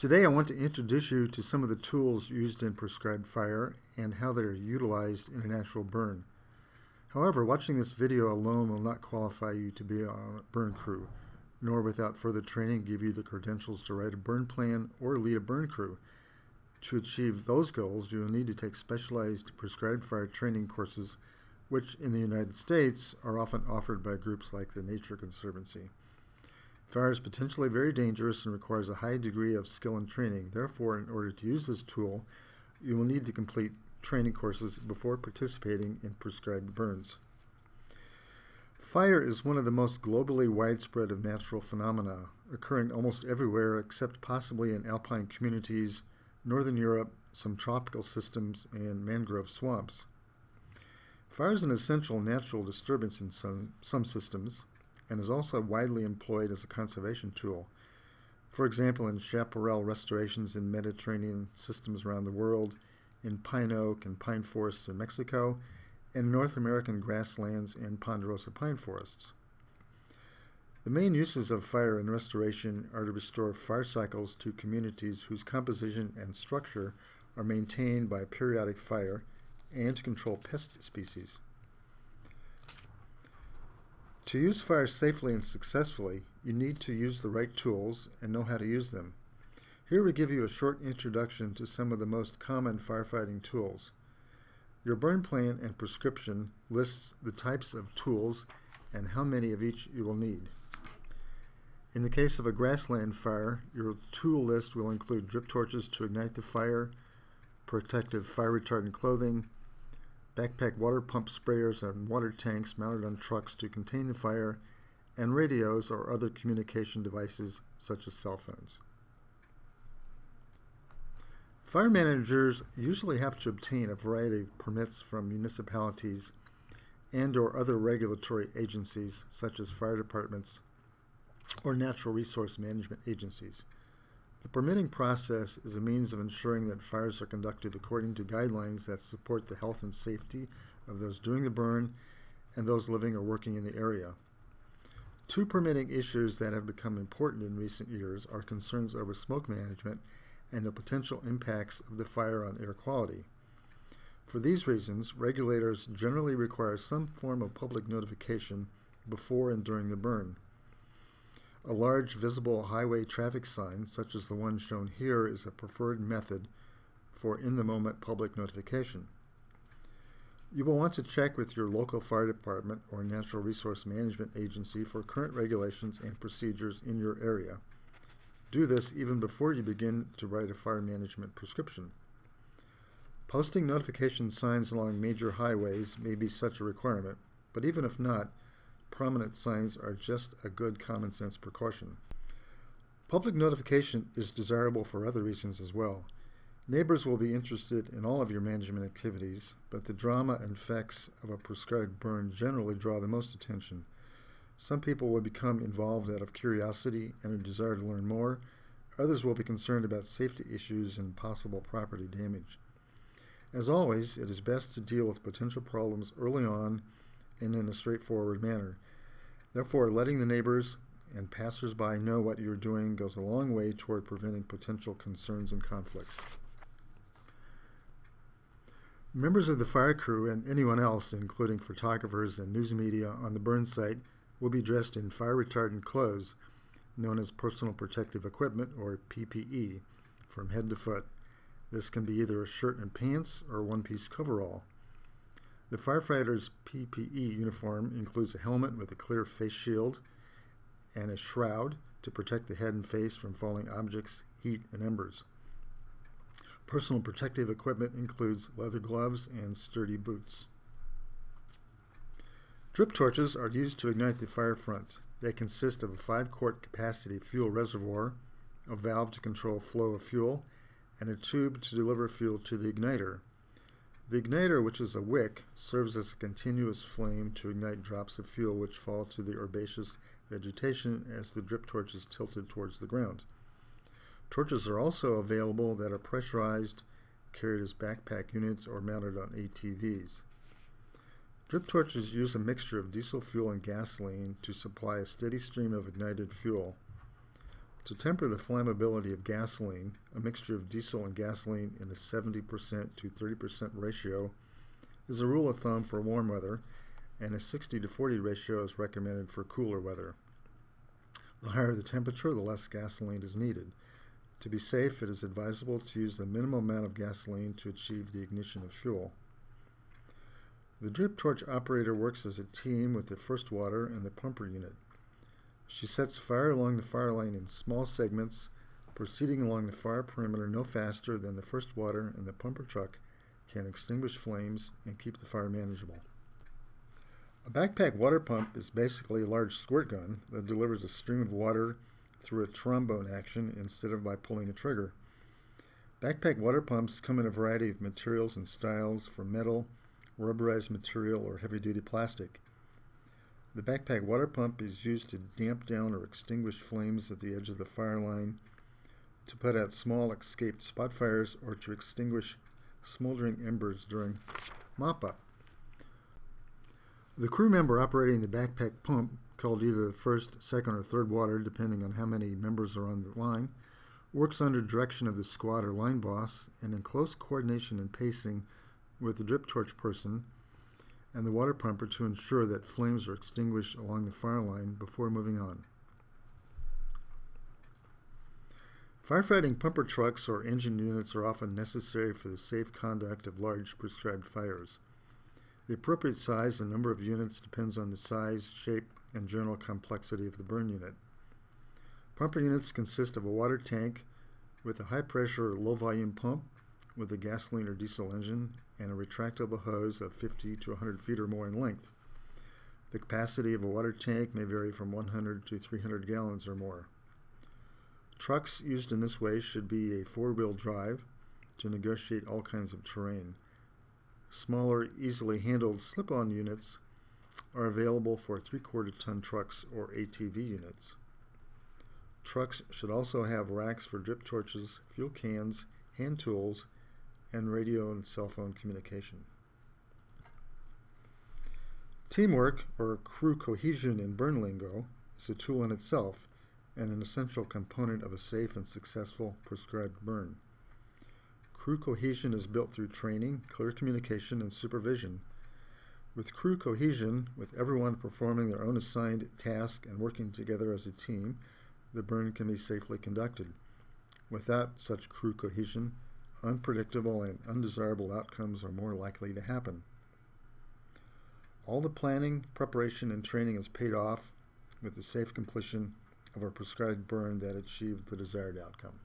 Today I want to introduce you to some of the tools used in prescribed fire and how they are utilized in an actual burn. However, watching this video alone will not qualify you to be on a burn crew, nor without further training give you the credentials to write a burn plan or lead a burn crew. To achieve those goals, you will need to take specialized prescribed fire training courses, which in the United States are often offered by groups like the Nature Conservancy. Fire is potentially very dangerous and requires a high degree of skill and training. Therefore, in order to use this tool, you will need to complete training courses before participating in prescribed burns. Fire is one of the most globally widespread of natural phenomena, occurring almost everywhere except possibly in alpine communities, northern Europe, some tropical systems, and mangrove swamps. Fire is an essential natural disturbance in some systems, and is also widely employed as a conservation tool. For example, in chaparral restorations in Mediterranean systems around the world, in pine oak and pine forests in Mexico, and North American grasslands and ponderosa pine forests. The main uses of fire in restoration are to restore fire cycles to communities whose composition and structure are maintained by periodic fire and to control pest species. To use fire safely and successfully, you need to use the right tools and know how to use them. Here we give you a short introduction to some of the most common firefighting tools. Your burn plan and prescription lists the types of tools and how many of each you will need. In the case of a grassland fire, your tool list will include drip torches to ignite the fire, protective fire retardant clothing, backpack water pump sprayers and water tanks mounted on trucks to contain the fire, and radios or other communication devices such as cell phones. Fire managers usually have to obtain a variety of permits from municipalities and/or other regulatory agencies such as fire departments or natural resource management agencies. The permitting process is a means of ensuring that fires are conducted according to guidelines that support the health and safety of those doing the burn and those living or working in the area. Two permitting issues that have become important in recent years are concerns over smoke management and the potential impacts of the fire on air quality. For these reasons, regulators generally require some form of public notification before and during the burn. A large visible highway traffic sign, such as the one shown here, is a preferred method for in-the-moment public notification. You will want to check with your local fire department or natural resource management agency for current regulations and procedures in your area. Do this even before you begin to write a fire management prescription. Posting notification signs along major highways may be such a requirement, but even if not, prominent signs are just a good common sense precaution. Public notification is desirable for other reasons as well. Neighbors will be interested in all of your management activities, but the drama and effects of a prescribed burn generally draw the most attention. Some people will become involved out of curiosity and a desire to learn more. Others will be concerned about safety issues and possible property damage. As always, it is best to deal with potential problems early on and in a straightforward manner. Therefore, letting the neighbors and passers-by know what you're doing goes a long way toward preventing potential concerns and conflicts. Members of the fire crew and anyone else, including photographers and news media on the burn site, will be dressed in fire-retardant clothes, known as personal protective equipment, or PPE, from head to foot. This can be either a shirt and pants or one-piece coverall. The firefighter's PPE uniform includes a helmet with a clear face shield and a shroud to protect the head and face from falling objects, heat, and embers. Personal protective equipment includes leather gloves and sturdy boots. Drip torches are used to ignite the fire front. They consist of a 5-quart capacity fuel reservoir, a valve to control flow of fuel, and a tube to deliver fuel to the igniter. The igniter, which is a wick, serves as a continuous flame to ignite drops of fuel which fall to the herbaceous vegetation as the drip torch is tilted towards the ground. Torches are also available that are pressurized, carried as backpack units, or mounted on ATVs. Drip torches use a mixture of diesel fuel and gasoline to supply a steady stream of ignited fuel. To temper the flammability of gasoline, a mixture of diesel and gasoline in a 70% to 30% ratio is a rule of thumb for warm weather, and a 60 to 40 ratio is recommended for cooler weather. The higher the temperature, the less gasoline is needed. To be safe, it is advisable to use the minimum amount of gasoline to achieve the ignition of fuel. The drip torch operator works as a team with the first water and the pumper unit. She sets fire along the fire line in small segments, proceeding along the fire perimeter no faster than the first water and the pumper truck can extinguish flames and keep the fire manageable. A backpack water pump is basically a large squirt gun that delivers a stream of water through a trombone action instead of by pulling a trigger. Backpack water pumps come in a variety of materials and styles, from metal, rubberized material, or heavy-duty plastic. The backpack water pump is used to damp down or extinguish flames at the edge of the fire line, to put out small escaped spot fires, or to extinguish smoldering embers during mop-up. The crew member operating the backpack pump, called either the first, second, or third water, depending on how many members are on the line, works under direction of the squad or line boss and in close coordination and pacing with the drip torch person and the water pumper to ensure that flames are extinguished along the fire line before moving on. Firefighting pumper trucks or engine units are often necessary for the safe conduct of large prescribed fires. The appropriate size and number of units depends on the size, shape, and general complexity of the burn unit. Pumper units consist of a water tank with a high-pressure or low-volume pump with a gasoline or diesel engine and a retractable hose of 50 to 100 feet or more in length. The capacity of a water tank may vary from 100 to 300 gallons or more. Trucks used in this way should be a four-wheel drive to negotiate all kinds of terrain. Smaller, easily handled slip-on units are available for 3/4 ton trucks or ATV units. Trucks should also have racks for drip torches, fuel cans, hand tools, and radio and cell phone communication. Teamwork, or crew cohesion in burn lingo, is a tool in itself and an essential component of a safe and successful prescribed burn. Crew cohesion is built through training, clear communication, and supervision. With crew cohesion, with everyone performing their own assigned task and working together as a team, the burn can be safely conducted. Without such crew cohesion, unpredictable and undesirable outcomes are more likely to happen. All the planning, preparation, and training is paid off with the safe completion of a prescribed burn that achieved the desired outcome.